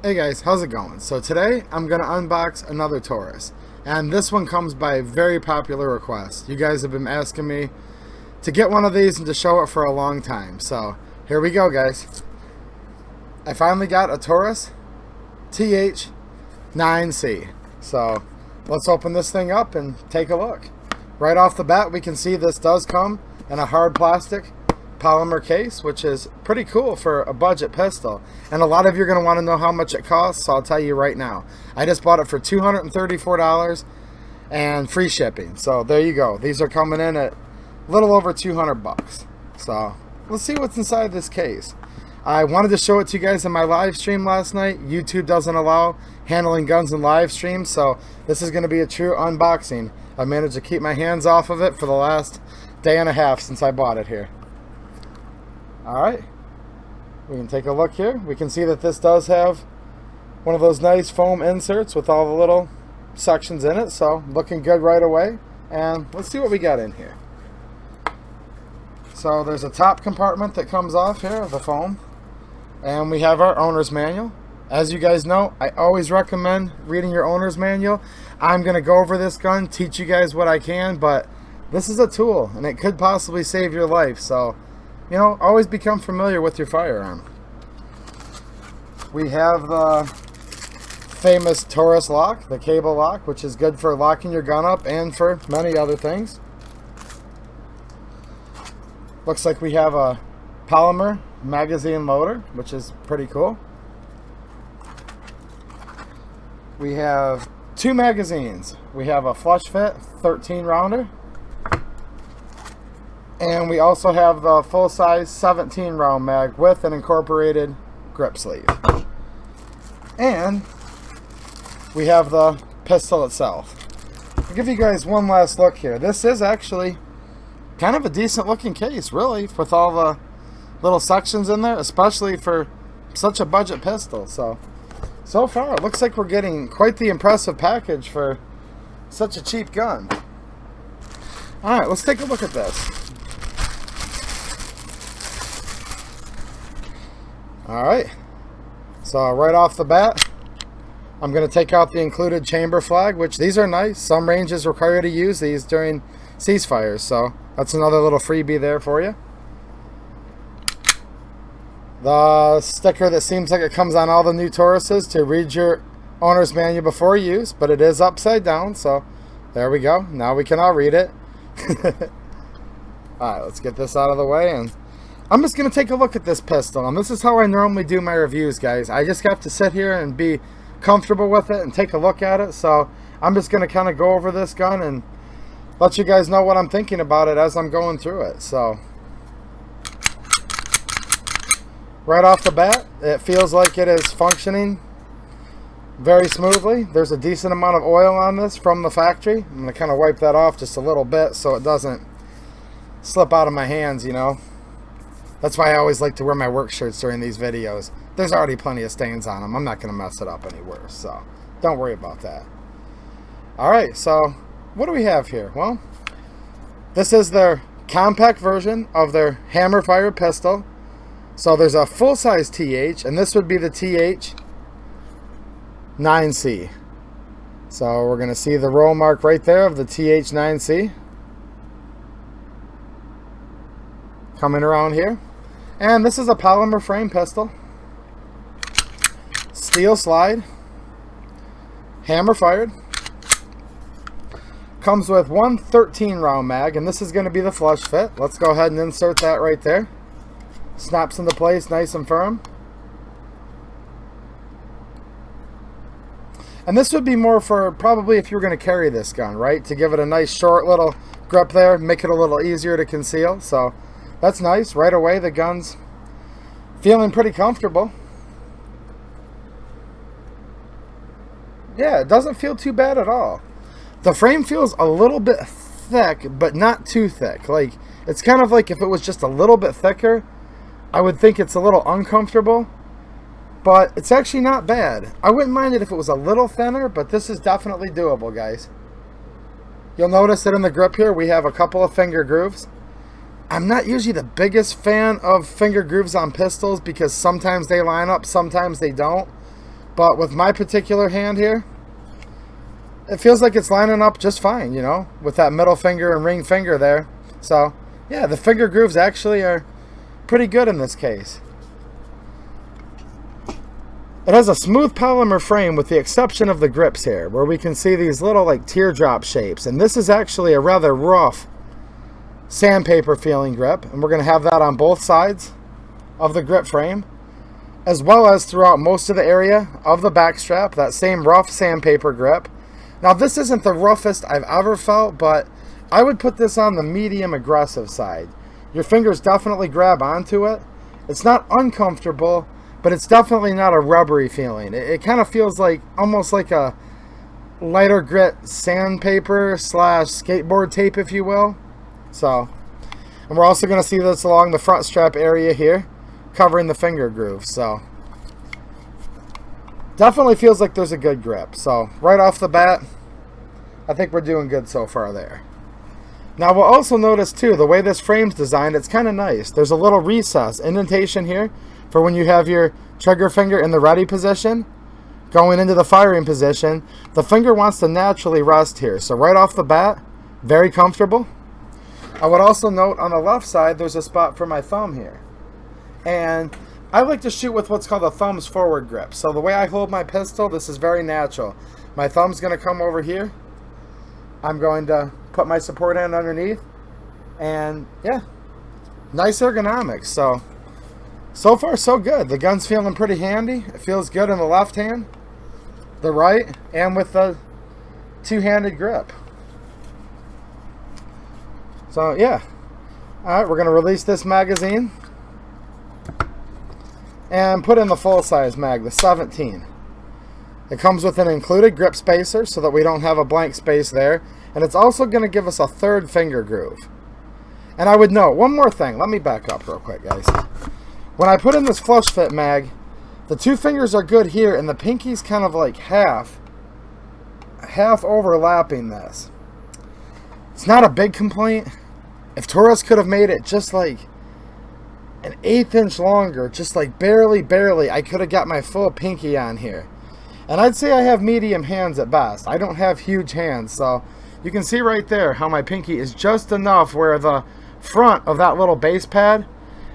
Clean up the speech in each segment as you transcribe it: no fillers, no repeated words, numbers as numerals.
Hey guys, how's it going? So today I'm going to unbox another Taurus, and this one comes by very popular request. You guys have been asking me to get one of these and to show it for a long time, so here we go guys. I finally got a Taurus TH9c, so let's open this thing up and take a look. Right off the bat we can see this does come in a hard plastic polymer case, which is pretty cool for a budget pistol, and a lot of you are going to want to know how much it costs, so I'll tell you right now. I just bought it for $234 and free shipping, so there you go. These are coming in at a little over 200 bucks. So let's see what's inside this case. I wanted to show it to you guys in my live stream last night. YouTube doesn't allow handling guns in live streams, so this is going to be a true unboxing. I managed to keep my hands off of it for the last day and a half since I bought it here. Alright, we can take a look here. We can see that this does have one of those nice foam inserts with all the little sections in it, so looking good right away. And let's see what we got in here. So there's a top compartment that comes off here of the foam, and we have our owner's manual. As you guys know, I always recommend reading your owner's manual. I'm going to go over this gun, teach you guys what I can, but this is a tool and it could possibly save your life, so you know, always become familiar with your firearm. We have the famous Taurus lock, the cable lock, which is good for locking your gun up and for many other things. Looks like we have a polymer magazine loader, which is pretty cool. We have two magazines. We have a flush fit 13 rounder. And we also have the full-size 17 round mag with an incorporated grip sleeve. And we have the pistol itself. I'll give you guys one last look here. This is actually kind of a decent looking case, really, with all the little sections in there, especially for such a budget pistol. So far it looks like we're getting quite the impressive package for such a cheap gun. Alright, let's take a look at this. Alright, so right off the bat, I'm going to take out the included chamber flag, which these are nice. Some ranges require you to use these during ceasefires, so that's another little freebie there for you. The sticker that seems like it comes on all the new Tauruses to read your owner's manual before use, but it is upside down, so there we go. Now we can all read it. Alright, let's get this out of the way, and I'm just going to take a look at this pistol, and this is how I normally do my reviews, guys. I just have to sit here and be comfortable with it and take a look at it, so I'm just going to kind of go over this gun and let you guys know what I'm thinking about it as I'm going through it. So right off the bat, it feels like it is functioning very smoothly. There's a decent amount of oil on this from the factory. I'm going to kind of wipe that off just a little bit so it doesn't slip out of my hands, you know. That's why I always like to wear my work shirts during these videos. There's already plenty of stains on them. I'm not going to mess it up any worse, so don't worry about that. Alright, so what do we have here? Well, this is their compact version of their hammer-fired pistol. So there's a full-size TH, and this would be the TH9c. So we're going to see the roll mark right there of the TH9c coming around here. And this is a polymer frame pistol, steel slide, hammer fired, comes with one 13 round mag, and this is going to be the flush fit. Let's go ahead and insert that right there. Snaps into place nice and firm. And this would be more for probably if you were going to carry this gun, right? To give it a nice short little grip there, make it a little easier to conceal. So that's nice. Right away the gun's feeling pretty comfortable. Yeah, it doesn't feel too bad at all. The frame feels a little bit thick, but not too thick. Like, it's kind of like if it was just a little bit thicker, I would think it's a little uncomfortable, but it's actually not bad. I wouldn't mind it if it was a little thinner, but this is definitely doable, guys. You'll notice that in the grip here we have a couple of finger grooves. I'm not usually the biggest fan of finger grooves on pistols because sometimes they line up, sometimes they don't. But with my particular hand here, it feels like it's lining up just fine, you know, with that middle finger and ring finger there. So, yeah, the finger grooves actually are pretty good in this case. It has a smooth polymer frame with the exception of the grips here, where we can see these little like teardrop shapes. And this is actually a rather rough sandpaper feeling grip, and we're going to have that on both sides of the grip frame, as well as throughout most of the area of the back strap, that same rough sandpaper grip. Now this isn't the roughest I've ever felt, but I would put this on the medium aggressive side. Your fingers definitely grab onto it. It's not uncomfortable, but it's definitely not a rubbery feeling. It kind of feels like almost like a lighter grit sandpaper slash skateboard tape, if you will. So, and we're also going to see this along the front strap area here, covering the finger grooves. So definitely feels like there's a good grip. So right off the bat, I think we're doing good so far there. Now we'll also notice too, the way this frame's designed, it's kind of nice. There's a little recess, indentation here, for when you have your trigger finger in the ready position, going into the firing position, the finger wants to naturally rest here. So right off the bat, very comfortable. I would also note on the left side, there's a spot for my thumb here. And I like to shoot with what's called a thumbs forward grip. So the way I hold my pistol, this is very natural. My thumb's going to come over here. I'm going to put my support hand underneath. And yeah, nice ergonomics. So far so good. The gun's feeling pretty handy. It feels good in the left hand, the right, and with the two-handed grip. So yeah. Alright, we're going to release this magazine and put in the full-size mag, the 17. It comes with an included grip spacer so that we don't have a blank space there. And it's also going to give us a third finger groove. And I would note, one more thing. Let me back up real quick, guys. When I put in this flush fit mag, the two fingers are good here, and the pinky's kind of like half overlapping this. It's not a big complaint. If Taurus could have made it just like an 1/8 inch longer, just like barely, I could have got my full pinky on here. And I'd say I have medium hands at best. I don't have huge hands, so you can see right there how my pinky is just enough where the front of that little base pad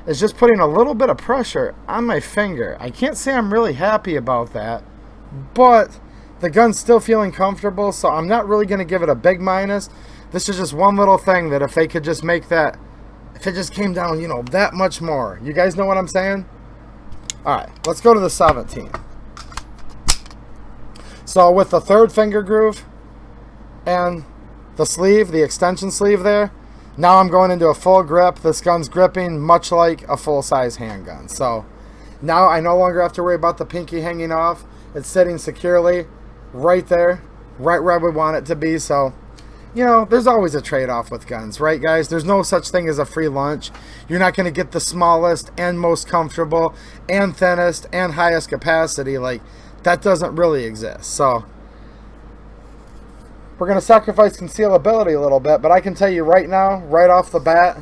is just putting a little bit of pressure on my finger. I can't say I'm really happy about that, but the gun's still feeling comfortable, so I'm not really going to give it a big minus. This is just one little thing that if they could just make that, if it just came down, you know, that much more. You guys know what I'm saying? Alright, let's go to the 17. So with the third finger groove and the sleeve, the extension sleeve there, now I'm going into a full grip. This gun's gripping much like a full-size handgun. So now I no longer have to worry about the pinky hanging off. It's sitting securely right there, right where I would want it to be. So, you know, there's always a trade-off with guns, right, guys? There's no such thing as a free lunch. You're not going to get the smallest and most comfortable and thinnest and highest capacity. Like, that doesn't really exist. So we're going to sacrifice concealability a little bit, but I can tell you right now, right off the bat,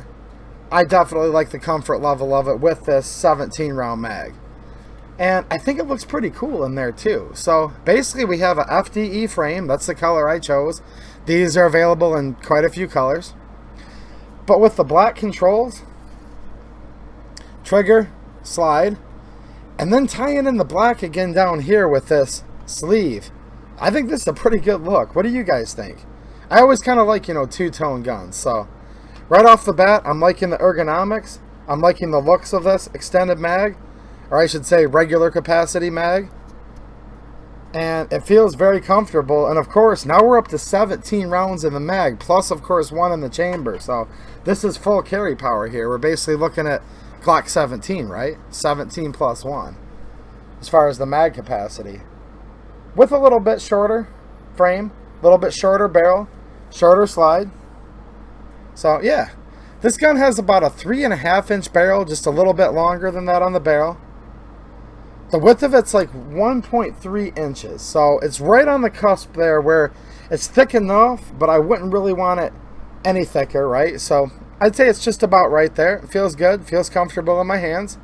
I definitely like the comfort level of it with this 17 round mag. And I think it looks pretty cool in there too. So basically we have a FDE frame. That's the color I chose. These are available in quite a few colors. But with the black controls, trigger, slide, and then tying in the black again down here with this sleeve, I think this is a pretty good look. What do you guys think? I always kind of like, you know, two-tone guns. So right off the bat, I'm liking the ergonomics. I'm liking the looks of this extended mag, or I should say regular capacity mag. And it feels very comfortable. And of course, now we're up to 17 rounds in the mag, plus of course one in the chamber. So this is full carry power here. We're basically looking at Glock 17, right? 17 plus 1 as far as the mag capacity. With a little bit shorter frame, a little bit shorter barrel, shorter slide. So yeah, this gun has about a 3.5 inch barrel, just a little bit longer than that on the barrel. The width of it's like 1.3 inches, so it's right on the cusp there where it's thick enough, but I wouldn't really want it any thicker, right? So I'd say it's just about right there. It feels good, feels comfortable in my hands.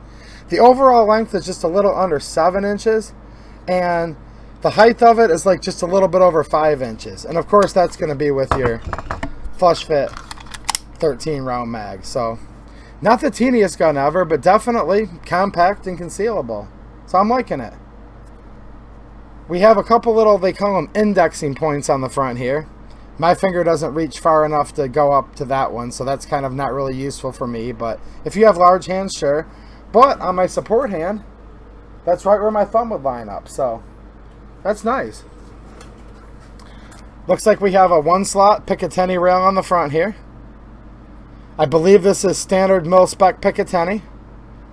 The overall length is just a little under 7 inches. and the height of it is like just a little bit over 5 inches. And of course that's going to be with your flush fit 13 round mag. So not the teeniest gun ever, but definitely compact and concealable. So I'm liking it. We have a couple little, they call them indexing points on the front here. My finger doesn't reach far enough to go up to that one, so that's kind of not really useful for me. But if you have large hands, sure. But on my support hand, that's right where my thumb would line up, so that's nice. Looks like we have a 1-slot Picatinny rail on the front here. I believe this is standard mil-spec Picatinny,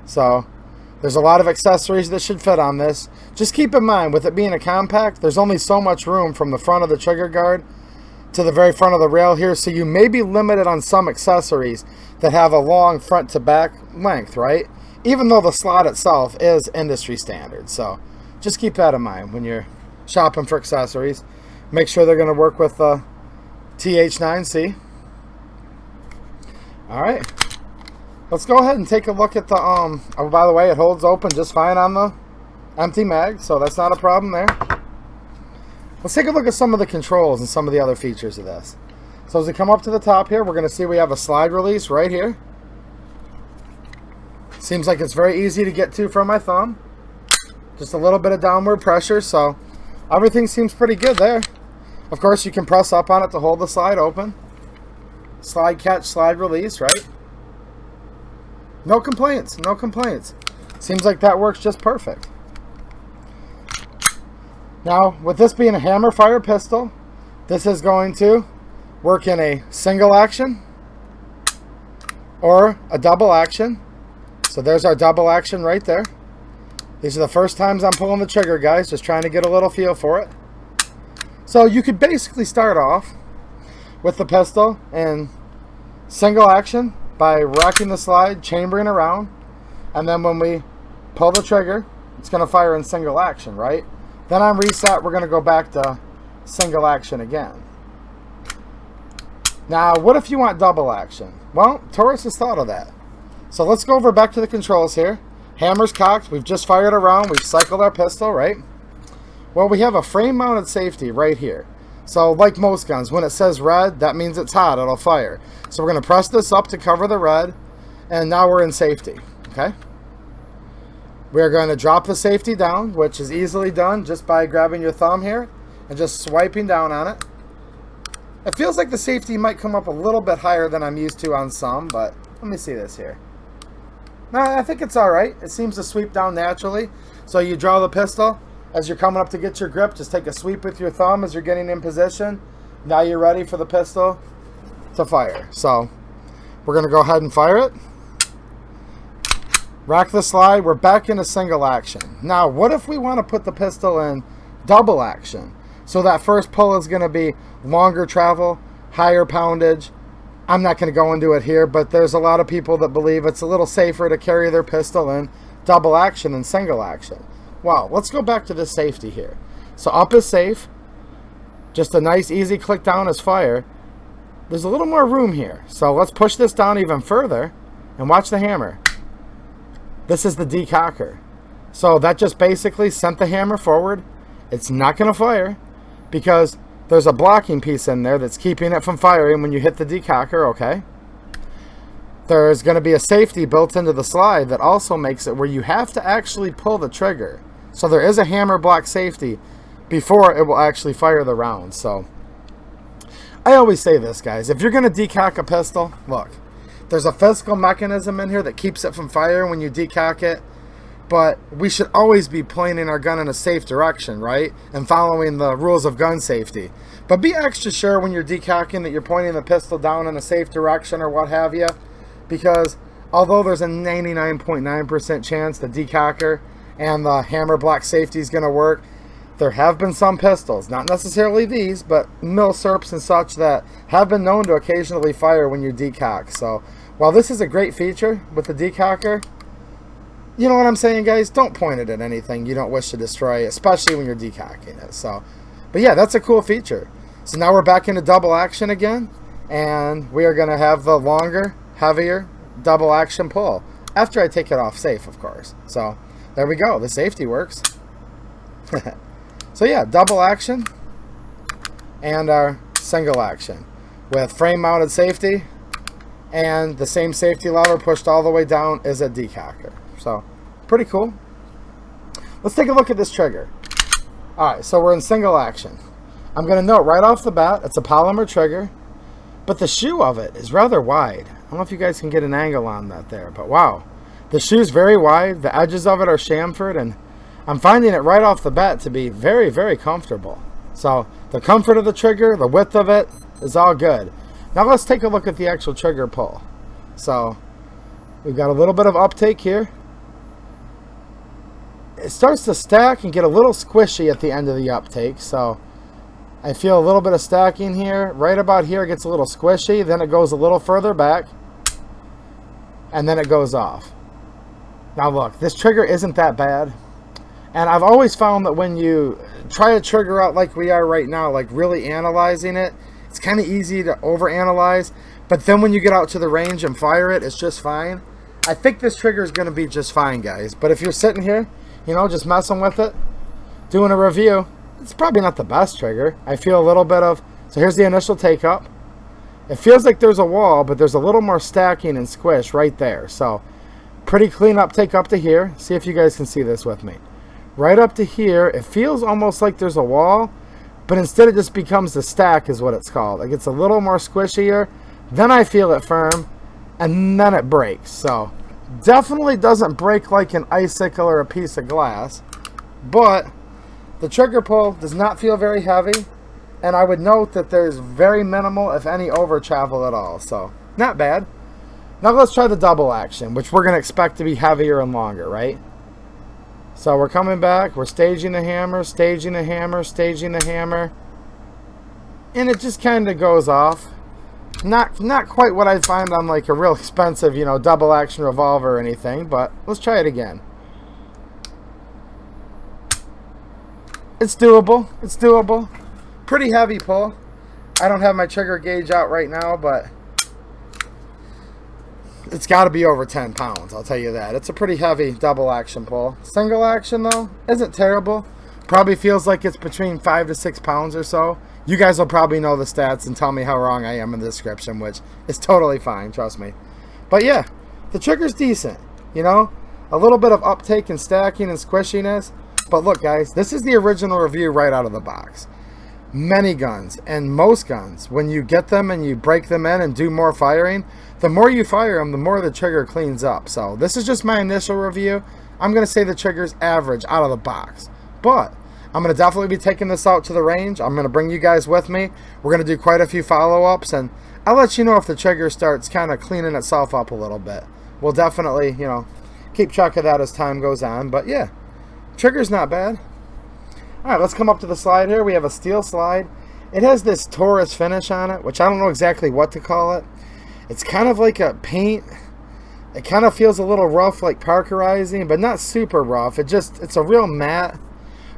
so there's a lot of accessories that should fit on this. Just keep in mind, with it being a compact, there's only so much room from the front of the trigger guard to the very front of the rail here, so you may be limited on some accessories that have a long front to back length, right? Even though the slot itself is industry standard. So just keep that in mind when you're shopping for accessories. Make sure they're going to work with the TH9c. All right, let's go ahead and take a look at the oh, by the way, it holds open just fine on the empty mag, so that's not a problem there. Let's take a look at some of the controls and some of the other features of this. So as we come up to the top here, we're going to see we have a slide release right here. Seems like it's very easy to get to from my thumb. Just a little bit of downward pressure, so everything seems pretty good there. Of course, you can press up on it to hold the slide open. Slide catch, slide release, right? No complaints, no complaints. Seems like that works just perfect. Now, with this being a hammer fire pistol, this is going to work in a single action or a double action. So there's our double action right there. These are the first times I'm pulling the trigger, guys, just trying to get a little feel for it. So you could basically start off with the pistol in single action by rocking the slide, chambering around, and then when we pull the trigger, it's going to fire in single action, right? Then on reset, we're going to go back to single action again. Now, what if you want double action? Well, Taurus has thought of that. So let's go over back to the controls here. Hammer's cocked. We've just fired around. We've cycled our pistol, right? Well, we have a frame-mounted safety right here. So like most guns, when it says red, that means it's hot. It'll fire. So we're going to press this up to cover the red. And now we're in safety, okay? We're going to drop the safety down, which is easily done just by grabbing your thumb here and just swiping down on it. It feels like the safety might come up a little bit higher than I'm used to on some, but let me see this here. No, I think it's all right. It seems to sweep down naturally. So you draw the pistol. As you're coming up to get your grip, just take a sweep with your thumb as you're getting in position. Now you're ready for the pistol to fire. So we're going to go ahead and fire it. Rack the slide. We're back into single action. Now, what if we want to put the pistol in double action? So that first pull is going to be longer travel, higher poundage. I'm not going to go into it here, but there's a lot of people that believe it's a little safer to carry their pistol in double action than single action. Wow, let's go back to this safety here. So up is safe. Just a nice easy click down is fire. There's a little more room here. So let's push this down even further and watch the hammer. This is the decocker. So that just basically sent the hammer forward. It's not going to fire because there's a blocking piece in there that's keeping it from firing when you hit the decocker, okay? There's going to be a safety built into the slide that also makes it where you have to actually pull the trigger. So there is a hammer block safety before it will actually fire the round. So I always say this, guys. If you're going to decock a pistol, look, there's a physical mechanism in here that keeps it from firing when you decock it. But we should always be pointing our gun in a safe direction, right? And following the rules of gun safety. But be extra sure when you're decocking that you're pointing the pistol down in a safe direction or what have you. Because although there's a 99.9% chance the decocker and the hammer block safety is going to work, there have been some pistols, not necessarily these, but mil-serps and such that have been known to occasionally fire when you decock. So while this is a great feature with the decocker, you know what I'm saying, guys? Don't point it at anything you don't wish to destroy, especially when you're decocking it. So, but yeah, that's a cool feature. So now we're back into double action again, and we are going to have the longer, heavier double action pull after I take it off safe, of course. So there we go. The safety works. So yeah, double action and our single action with frame mounted safety, and the same safety lever pushed all the way down is a decocker. So pretty cool. Let's take a look at this trigger. Alright, so we're in single action. I'm going to note right off the bat, it's a polymer trigger, but the shoe of it is rather wide. I don't know if you guys can get an angle on that there, but wow. The shoe's very wide, the edges of it are chamfered, and I'm finding it right off the bat to be very, very comfortable. So the comfort of the trigger, the width of it is all good. Now let's take a look at the actual trigger pull. So we've got a little bit of uptake here. It starts to stack and get a little squishy at the end of the uptake, so I feel a little bit of stacking here. Right about here it gets a little squishy, then it goes a little further back, and then it goes off. Now look, this trigger isn't that bad, and I've always found that when you try a trigger out like we are right now, like really analyzing it, it's kind of easy to overanalyze, but then when you get out to the range and fire it, it's just fine. I think this trigger is going to be just fine, guys, but if you're sitting here, you know, just messing with it, doing a review, it's probably not the best trigger. I feel a little bit of, so here's the initial take up. It feels like there's a wall, but there's a little more stacking and squish right there. So pretty clean uptake up to here. See if you guys can see this with me. Right up to here, it feels almost like there's a wall, but instead it just becomes the stack is what it's called. It gets a little more squishier, then I feel it firm, and then it breaks. So definitely doesn't break like an icicle or a piece of glass, but the trigger pull does not feel very heavy, and I would note that there's very minimal, if any, over travel at all. So not bad. Now let's try the double action, which we're going to expect to be heavier and longer, right? So we're coming back, we're staging the hammer, staging the hammer, staging the hammer, and it just kind of goes off. Not quite what I'd find on like a real expensive, you know, double action revolver or anything, but let's try it again. It's doable. It's doable. Pretty heavy pull. I don't have my trigger gauge out right now, but it's got to be over 10 pounds, I'll tell you that. It's a pretty heavy double action pull. Single action, though, isn't terrible. Probably feels like it's between 5 to 6 pounds or so. You guys will probably know the stats and tell me how wrong I am in the description, which is totally fine, trust me. But yeah, the trigger's decent, you know? A little bit of uptake and stacking and squishiness. But look, guys, this is the original review right out of the box. Many guns, and most guns, when you get them and you break them in and do more firing, the more you fire them, the more the trigger cleans up. So this is just my initial review. I'm going to say the trigger's average out of the box. But I'm going to definitely be taking this out to the range. I'm going to bring you guys with me. We're going to do quite a few follow-ups, and I'll let you know if the trigger starts kind of cleaning itself up a little bit. We'll definitely, you know, keep track of that as time goes on. But yeah, trigger's not bad. Alright, let's come up to the slide here. We have a steel slide. It has this Taurus finish on it, which I don't know exactly what to call it. It's kind of like a paint. It kind of feels a little rough, like Parkerizing, but not super rough. It's a real matte,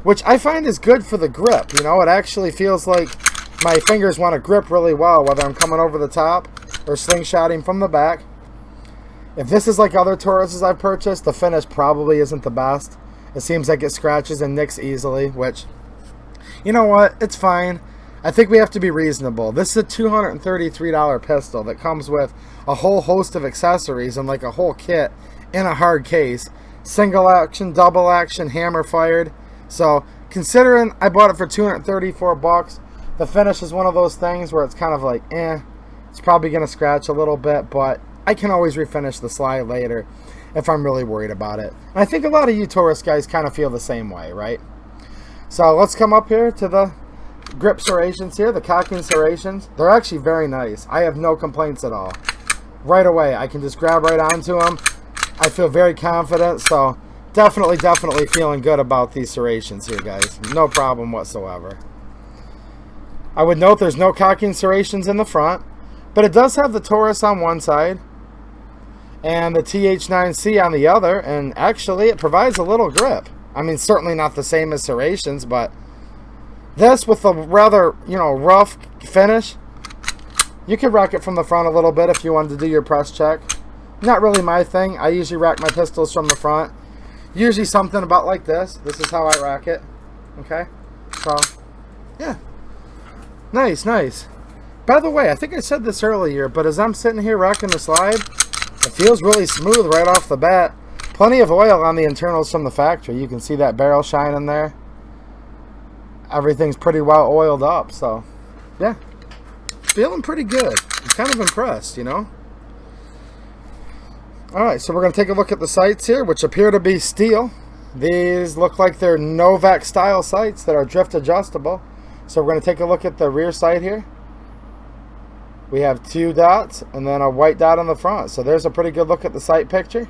which I find is good for the grip. You know, it actually feels like my fingers want to grip really well, whether I'm coming over the top or slingshotting from the back. If this is like other Tauruses I've purchased, the finish probably isn't the best. It seems like it scratches and nicks easily, which, you know what, it's fine. I think we have to be reasonable. This is a $233 pistol that comes with a whole host of accessories and like a whole kit in a hard case. Single action, double action, hammer fired. So considering I bought it for 234 bucks, the finish is one of those things where it's kind of like, it's probably going to scratch a little bit, but I can always refinish the slide later if I'm really worried about it. And I think a lot of you Taurus guys kind of feel the same way, right? So let's come up here to the grip serrations here, the cocking serrations. They're actually very nice. I have no complaints at all. Right away, I can just grab right onto them. I feel very confident, so definitely feeling good about these serrations here, guys. No problem whatsoever. I would note there's no cocking serrations in the front, but it does have the Taurus on one side and the TH9c on the other, and actually it provides a little grip. I mean, certainly not the same as serrations, but this with a rather, you know, rough finish, you could rack it from the front a little bit if you wanted to do your press check. Not really my thing. I usually rack my pistols from the front. Usually something about like this. This is how I rack it. Okay, so yeah, nice, nice. By the way, I think I said this earlier, but as I'm sitting here rocking the slide, it feels really smooth right off the bat. Plenty of oil on the internals from the factory. You can see that barrel shining there. Everything's pretty well oiled up, so yeah, feeling pretty good. I'm kind of impressed, you know. Alright, so we're going to take a look at the sights here, which appear to be steel. These look like they're Novak style sights that are drift adjustable. So we're going to take a look at the rear sight here. We have 2 dots and then a white dot on the front. So there's a pretty good look at the sight picture.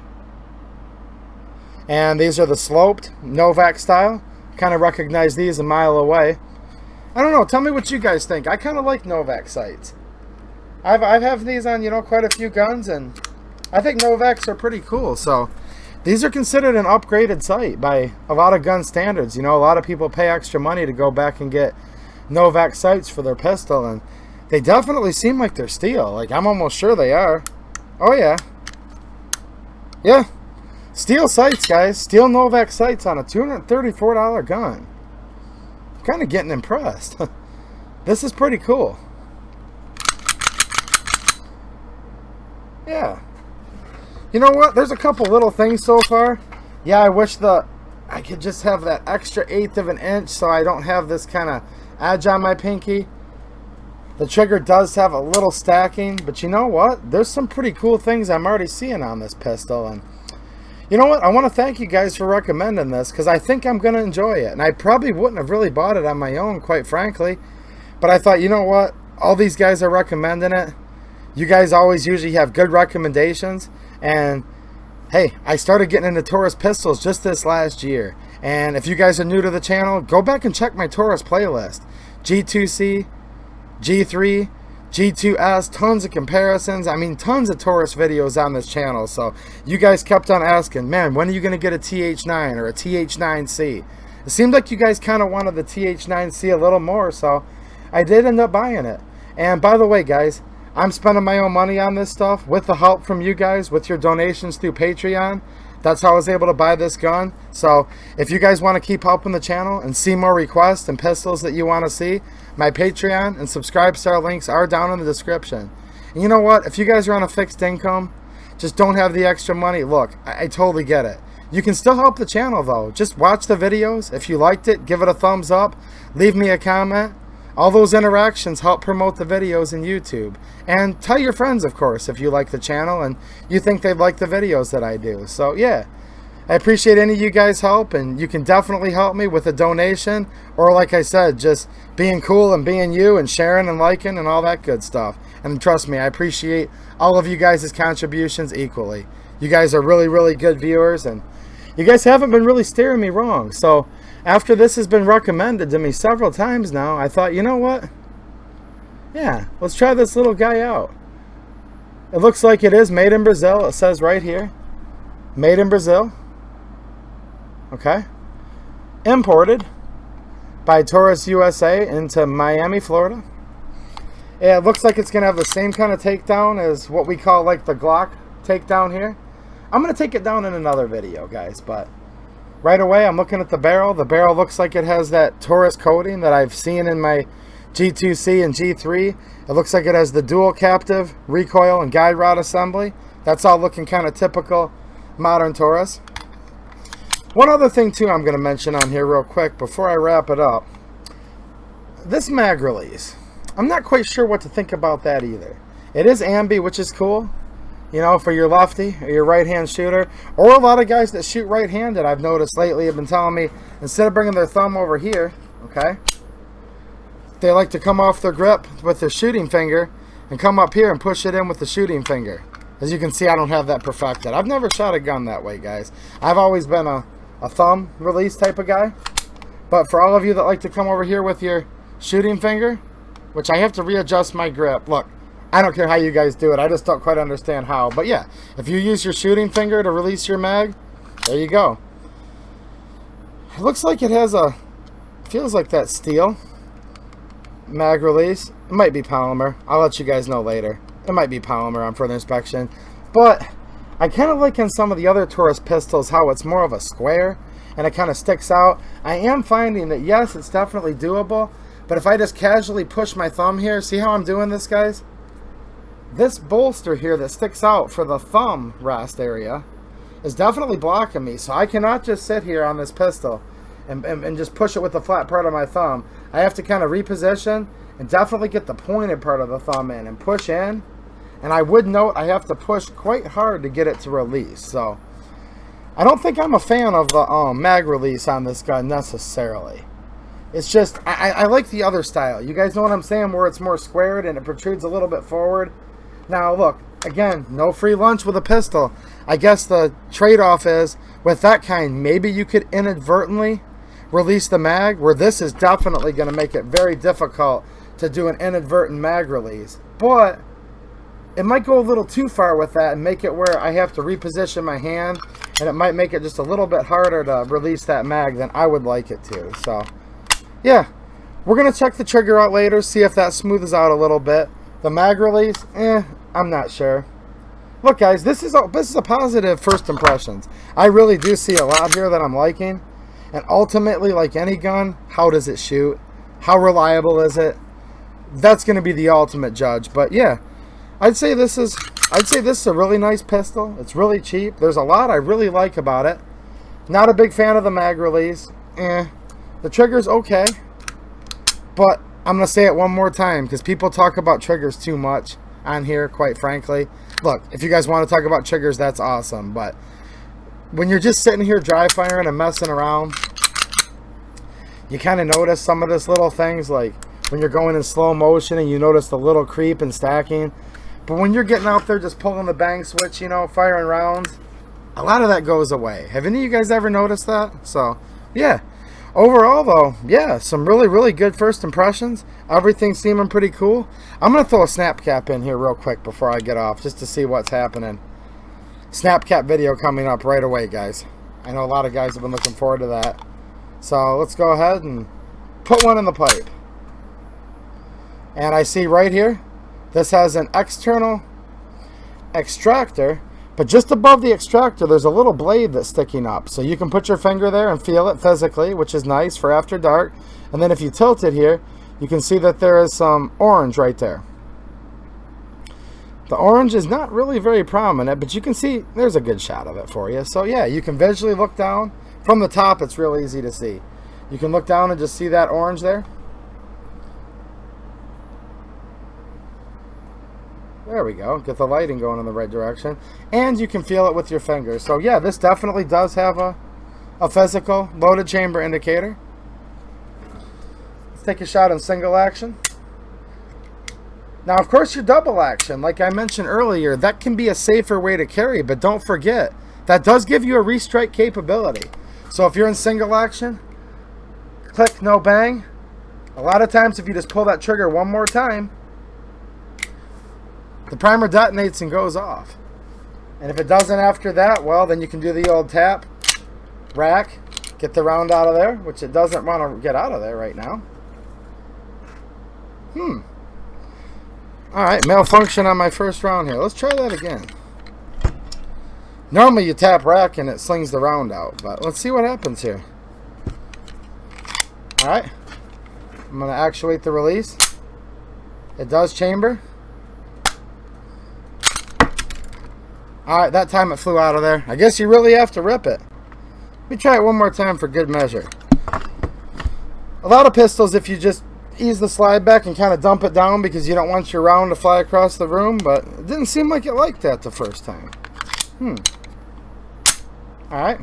And these are the sloped Novak style. Kind of recognize these a mile away. I don't know, tell me what you guys think. I kind of like Novak sights. I've have these on, you know, quite a few guns, and I think Novaks are pretty cool. So these are considered an upgraded sight by a lot of gun standards. You know, a lot of people pay extra money to go back and get Novak sights for their pistol, and they definitely seem like they're steel. Like, I'm almost sure they are. Oh yeah. Yeah. Steel sights, guys. Steel Novak sights on a $234 gun. I'm kind of getting impressed. This is pretty cool. Yeah. You know what? There's a couple little things so far. Yeah, I wish I could just have that extra 1/8 of an inch so I don't have this kind of edge on my pinky. The trigger does have a little stacking, but you know what? There's some pretty cool things I'm already seeing on this pistol, and you know what? I want to thank you guys for recommending this, because I think I'm going to enjoy it. And I probably wouldn't have really bought it on my own, quite frankly. But I thought, you know what? All these guys are recommending it. You guys always usually have good recommendations. And hey, I started getting into Taurus pistols just this last year. And if you guys are new to the channel, go back and check my Taurus playlist. G2C, G3, G2S, tons of comparisons. I mean, tons of Taurus videos on this channel. So you guys kept on asking, man, when are you going to get a TH9 or a TH9c? It seemed like you guys kind of wanted the TH9c a little more, so I did end up buying it. And by the way, guys, I'm spending my own money on this stuff with the help from you guys, with your donations through Patreon. That's how I was able to buy this gun. So if you guys want to keep helping the channel and see more requests and pistols that you want to see, my Patreon and subscribe star links are down in the description. And you know what? If you guys are on a fixed income, just don't have the extra money, look, I totally get it. You can still help the channel though. Just watch the videos. If you liked it, give it a thumbs up. Leave me a comment. All those interactions help promote the videos in YouTube. And tell your friends, of course, if you like the channel and you think they'd like the videos that I do. So yeah, I appreciate any of you guys' help, and you can definitely help me with a donation, or like I said, just being cool and being you and sharing and liking and all that good stuff. And trust me, I appreciate all of you guys' contributions equally. You guys are really, really good viewers, and you guys haven't been really steering me wrong. So after this has been recommended to me several times now, I thought, you know what? Yeah, let's try this little guy out. It looks like it is made in Brazil. It says right here, made in Brazil. Okay. Imported by Taurus USA into Miami, Florida. Yeah, it looks like it's going to have the same kind of takedown as what we call like the Glock takedown here. I'm going to take it down in another video, guys, but right away I'm looking at the barrel. The barrel looks like it has that Taurus coating that I've seen in my G2C and G3. It looks like it has the dual captive recoil and guide rod assembly. That's all looking kind of typical modern Taurus. One other thing too I'm going to mention on here real quick before I wrap it up. This mag release, I'm not quite sure what to think about that either. It is ambi, which is cool, you know, for your lefty or your right hand shooter, or a lot of guys that shoot right handed, I've noticed lately, have been telling me, instead of bringing their thumb over here, okay, they like to come off their grip with their shooting finger and come up here and push it in with the shooting finger. As you can see, I don't have that perfected. I've never shot a gun that way, guys. I've always been a thumb release type of guy. But for all of you that like to come over here with your shooting finger, which I have to readjust my grip. Look, I don't care how you guys do it. I just don't quite understand how. But yeah, if you use your shooting finger to release your mag, there you go. It looks like it has a, feels like that steel mag release. It might be polymer. I'll let you guys know later. It might be polymer on further inspection. But I kind of like in some of the other Taurus pistols how it's more of a square. and it kind of sticks out. I am finding that, yes, it's definitely doable, but if I just casually push my thumb here, see how I'm doing this, guys? This bolster here that sticks out for the thumb rest area is definitely blocking me, so I cannot just sit here on this pistol and just push it with the flat part of my thumb. I have to kind of reposition and definitely get the pointed part of the thumb in and push in. And I would note I have to push quite hard to get it to release. So I don't think I'm a fan of the mag release on this gun necessarily. It's just, I like the other style. You guys know what I'm saying, where it's more squared and it protrudes a little bit forward. Now look, again, no free lunch with a pistol. I guess the trade-off is, with that kind, maybe you could inadvertently release the mag, where this is definitely going to make it very difficult to do an inadvertent mag release. But it might go a little too far with that and make it where I have to reposition my hand, and it might make it just a little bit harder to release that mag than I would like it to. So yeah, we're going to check the trigger out later, see if that smooths out a little bit. The mag release, I'm not sure. Look guys, this is a positive first impressions. I really do see a lot here that I'm liking. And ultimately, like any gun, how does it shoot? How reliable is it? That's going to be the ultimate judge. But yeah, I'd say this is a really nice pistol. It's really cheap. There's a lot I really like about it. Not a big fan of the mag release. The trigger's okay. But I'm going to say it one more time, because people talk about triggers too much on here, quite frankly. Look, if you guys want to talk about triggers, that's awesome. But when you're just sitting here dry firing and messing around, you kind of notice some of this little things, like when you're going in slow motion and you notice the little creep and stacking. But when you're getting out there just pulling the bang switch, you know, firing rounds, a lot of that goes away. Have any of you guys ever noticed that? So yeah, overall though, yeah, some really good first impressions. Everything's seeming pretty cool. I'm gonna throw a snap cap in here real quick before I get off, just to see what's happening. Snap cap video coming up right away, guys. I know a lot of guys have been looking forward to that. So let's go ahead and put one in the pipe. And I see right here, this has an external extractor, but just above the extractor there's a little blade that's sticking up, so you can put your finger there and feel it physically, which is nice for after dark. And then if you tilt it here, you can see that there is some orange right there. The orange is not really very prominent, but you can see there's a good shot of it for you. So yeah, you can visually look down from the top. It's real easy to see. You can look down and just see that orange there. There we go. Get the lighting going in the right direction. And you can feel it with your fingers. So yeah, this definitely does have a physical loaded chamber indicator. Let's take a shot in single action. Now, of course, your double action, like I mentioned earlier, that can be a safer way to carry, but don't forget, that does give you a restrike capability. So if you're in single action, click, no bang. A lot of times, if you just pull that trigger one more time, the primer detonates and goes off. And if it doesn't after that, well, then you can do the old tap, rack, get the round out of there, which it doesn't want to get out of there right now. Alright, malfunction on my first round here. Let's try that again. Normally you tap rack and it slings the round out, but let's see what happens here. Alright, I'm going to actuate the release. It does chamber. Alright, that time it flew out of there. I guess you really have to rip it. Let me try it one more time for good measure. A lot of pistols, if you just ease the slide back and kind of dump it down because you don't want your round to fly across the room, but it didn't seem like it liked that the first time. Alright.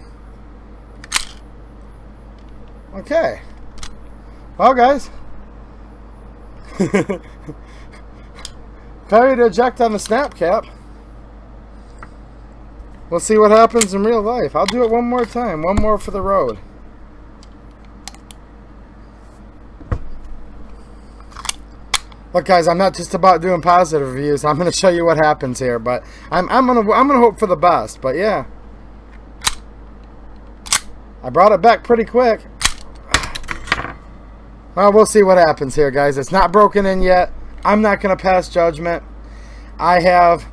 Okay. Well, guys. Failure to eject on the snap cap. We'll see what happens in real life. I'll do it one more time. One more for the road. Look, guys, I'm not just about doing positive reviews. I'm going to show you what happens here, but I'm gonna hope for the best. But yeah, I brought it back pretty quick. Well, we'll see what happens here, guys. It's not broken in yet. I'm not going to pass judgment. I have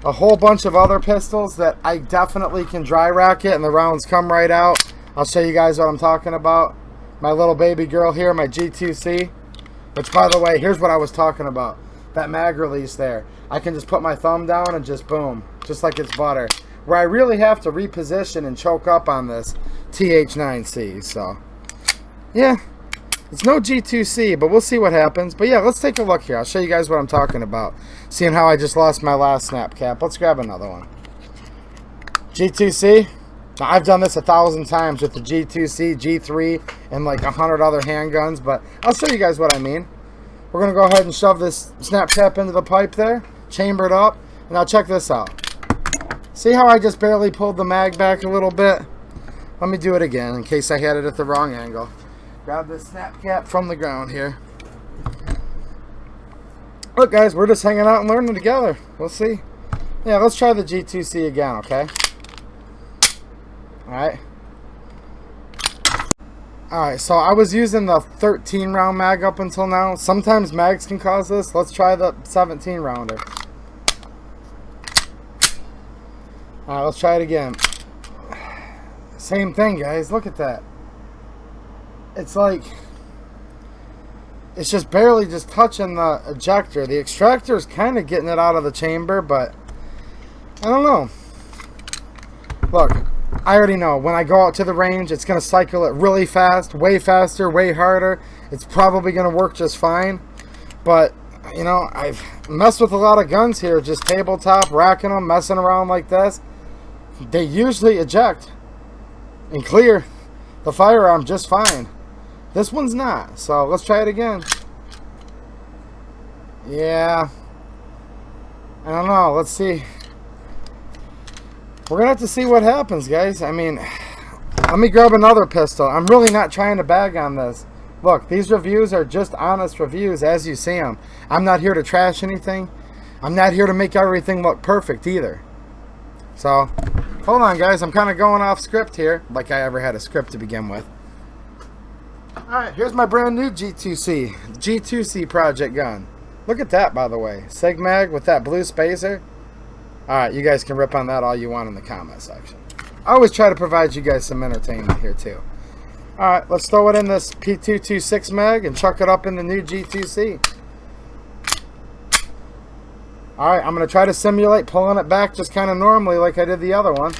a whole bunch of other pistols that I definitely can dry rack it and the rounds come right out. I'll show you guys what I'm talking about. My little baby girl here, my G2C. Which, by the way, here's what I was talking about. That mag release there. I can just put my thumb down and just boom. Just like it's butter. Where I really have to reposition and choke up on this TH9c. So, yeah. It's no G2C, but we'll see what happens. But yeah, let's take a look here. I'll show you guys what I'm talking about. Seeing how I just lost my last snap cap. Let's grab another one. G2C. Now, I've done this 1,000 times with the G2C, G3, and like 100 other handguns. But I'll show you guys what I mean. We're going to go ahead and shove this snap cap into the pipe there. Chamber it up. And now check this out. See how I just barely pulled the mag back a little bit? Let me do it again in case I had it at the wrong angle. Grab this snap cap from the ground here. Look guys, we're just hanging out and learning together. We'll see. Yeah, let's try the G2C again, okay? Alright. Alright, so I was using the 13 round mag up until now. Sometimes mags can cause this. Let's try the 17 rounder. Alright, let's try it again. Same thing guys, look at that. It's like, it's just barely just touching the ejector. The extractor is kind of getting it out of the chamber, but I don't know. Look, I already know when I go out to the range, it's going to cycle it really fast, way faster, way harder. It's probably going to work just fine. But, you know, I've messed with a lot of guns here, just tabletop, racking them, messing around like this. They usually eject and clear the firearm just fine. This one's not, so let's try it again. Yeah. I don't know, let's see. We're gonna have to see what happens, guys. I mean, let me grab another pistol. I'm really not trying to bag on this. Look, these reviews are just honest reviews as you see them. I'm not here to trash anything. I'm not here to make everything look perfect either. So, hold on, guys. I'm kind of going off script here, like I ever had a script to begin with. Alright, here's my brand new G2C. G2C project gun. Look at that, by the way. Sigmag with that blue spacer. Alright, you guys can rip on that all you want in the comment section. I always try to provide you guys some entertainment here, too. Alright, let's throw it in this P226 mag and chuck it up in the new G2C. Alright, I'm going to try to simulate pulling it back just kind of normally like I did the other one.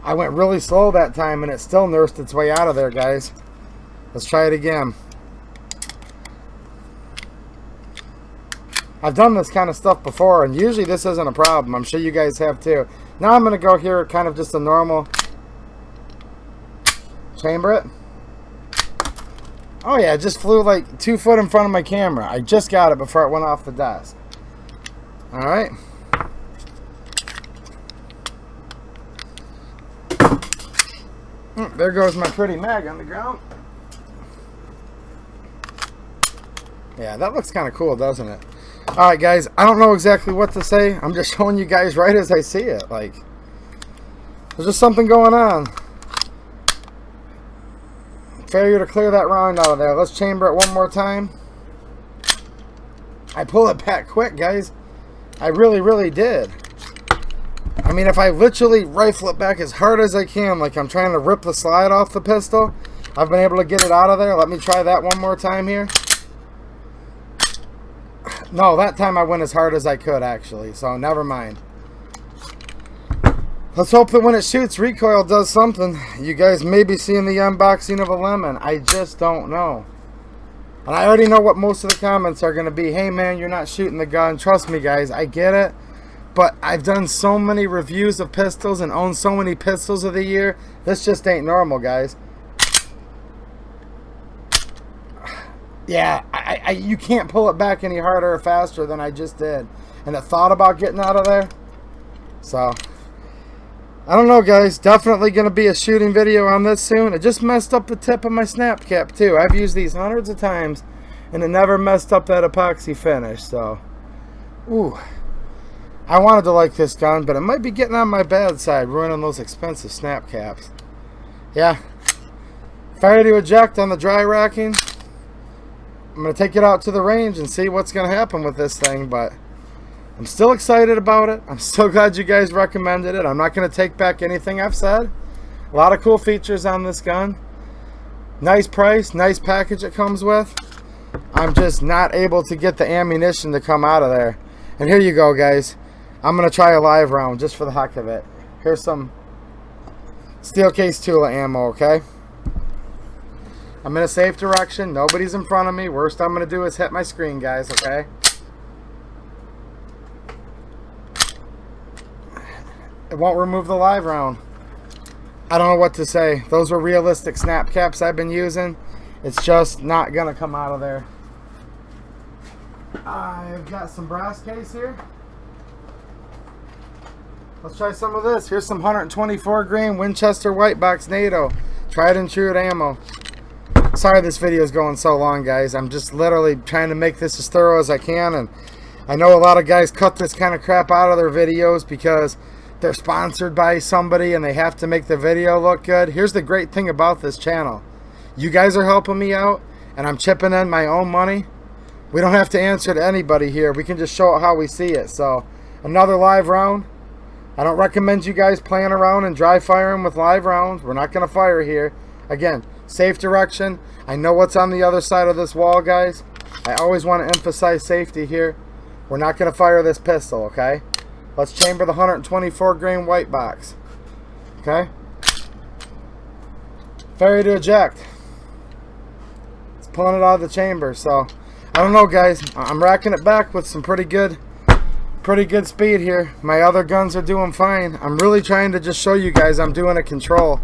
I went really slow that time and it still nursed its way out of there, guys. Let's try it again. I've done this kind of stuff before and usually this isn't a problem. I'm sure you guys have too. Now I'm going to go here kind of just a normal chamber it. Oh yeah, it just flew like 2 foot in front of my camera. I just got it before it went off the desk. Alright. There goes my pretty mag on the ground. Yeah, that looks kind of cool, doesn't it? Alright guys, I don't know exactly what to say. I'm just showing you guys right as I see it. Like, there's just something going on. Failure to clear that round out of there. Let's chamber it one more time. I pull it back quick, guys. I really did. I mean, if I literally rifle it back as hard as I can, like I'm trying to rip the slide off the pistol, I've been able to get it out of there. Let me try that one more time here. No, that time I went as hard as I could, actually, so never mind. Let's hope that when it shoots, recoil does something. You guys may be seeing the unboxing of a lemon. I just don't know. And I already know what most of the comments are going to be. Hey, man, you're not shooting the gun. Trust me, guys, I get it. But I've done so many reviews of pistols and owned so many pistols of the year. This just ain't normal, guys. Yeah, you can't pull it back any harder or faster than I just did. And I thought about getting out of there. So, I don't know, guys. Definitely going to be a shooting video on this soon. It just messed up the tip of my snap cap, too. I've used these hundreds of times, and it never messed up that epoxy finish. So, ooh. I wanted to like this gun, but it might be getting on my bad side, ruining those expensive snap caps. Yeah. Fire to eject on the dry racking. I'm going to take it out to the range and see what's going to happen with this thing, but I'm still excited about it. I'm so glad you guys recommended it. I'm not going to take back anything I've said. A lot of cool features on this gun. Nice price, nice package it comes with. I'm just not able to get the ammunition to come out of there. And here you go, guys. I'm going to try a live round just for the heck of it. Here's some steel case Tula ammo, okay? I'm in a safe direction. Nobody's in front of me. Worst I'm going to do is hit my screen, guys, okay? It won't remove the live round. I don't know what to say. Those were realistic snap caps I've been using. It's just not going to come out of there. I've got some brass case here. Let's try some of this. Here's some 124 grain Winchester White Box NATO. Tried and true ammo. Sorry this video is going so long, guys. I'm just literally trying to make this as thorough as I can. And I know a lot of guys cut this kind of crap out of their videos because they're sponsored by somebody and they have to make the video look good. Here's the great thing about this channel. You guys are helping me out and I'm chipping in my own money. We don't have to answer to anybody here. We can just show it how we see it. So another live round. I don't recommend you guys playing around and dry firing with live rounds. We're not going to fire here. Again, safe direction. I know what's on the other side of this wall, guys. I always want to emphasize safety here. We're not going to fire this pistol, okay? Let's chamber the 124 grain white box. Okay? Fire to eject. It's pulling it out of the chamber. So, I don't know, guys. I'm racking it back with some pretty good speed here. My other guns are doing fine. I'm really trying to just show you guys I'm doing a control.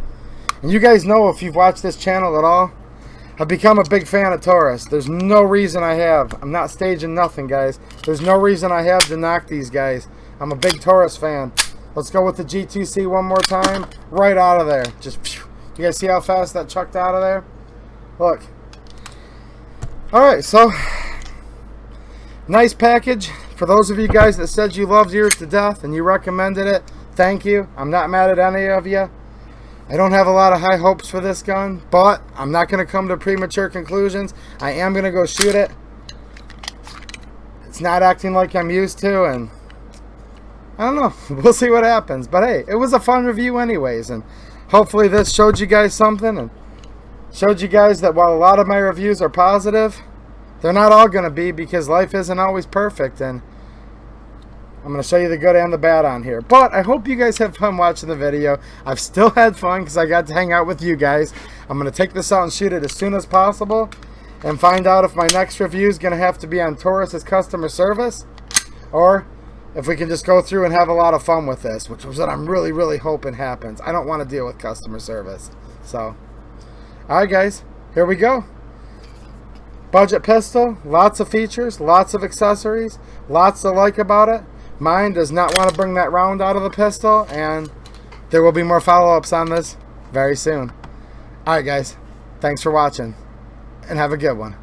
And you guys know, if you've watched this channel at all, I've become a big fan of Taurus. There's no reason I have. I'm not staging nothing, guys. There's no reason I have to knock these guys. I'm a big Taurus fan. Let's go with the G2C one more time. Right out of there. Just, phew. You guys see how fast that chucked out of there? Look. Alright, so nice package. For those of you guys that said you loved yours to death and you recommended it, thank you. I'm not mad at any of you. I don't have a lot of high hopes for this gun, but I'm not going to come to premature conclusions. I am going to go shoot it. It's not acting like I'm used to, and I don't know. We'll see what happens. But hey, it was a fun review anyways, and hopefully this showed you guys something and showed you guys that while a lot of my reviews are positive, they're not all going to be, because life isn't always perfect, and I'm going to show you the good and the bad on here. But I hope you guys have fun watching the video. I've still had fun because I got to hang out with you guys. I'm going to take this out and shoot it as soon as possible and find out if my next review is going to have to be on Taurus's customer service, or if we can just go through and have a lot of fun with this, which is what I'm really, really hoping happens. I don't want to deal with customer service. So, alright guys, here we go. Budget pistol, lots of features, lots of accessories, lots to like about it. Mine does not want to bring that round out of the pistol, and there will be more follow-ups on this very soon. Alright guys, thanks for watching, and have a good one.